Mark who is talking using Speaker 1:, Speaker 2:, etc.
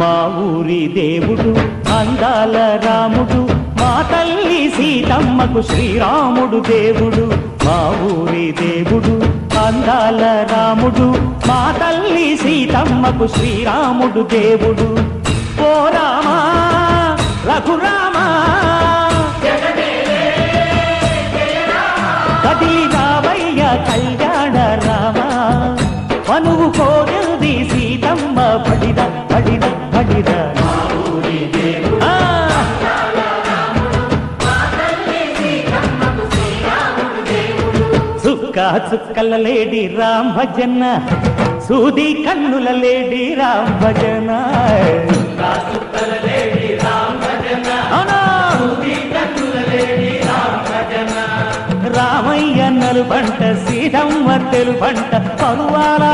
Speaker 1: మా ఊరి దేవుడు అందాల రాముడు, మా తల్లి సీతమ్మకు శ్రీరాముడు దేవుడు. మా ఊరి దేవుడు అందాల రాముడు, మా తల్లి సీతమ్మకు శ్రీరాముడు దేవుడు. ఓ రామా రఘురామా కదిలి రావయ్య కళ్యాణ రామా, మనువు కోరింది సీతమ్మ పడిద పడిద పడిద. చుక్క చుక్కల లేడి రామ్ భజన, సూది కన్నుల లేడి రామ్ భజన. రామయ్య నలుబంట సీతమ్మ తెలుబంట, పరువాల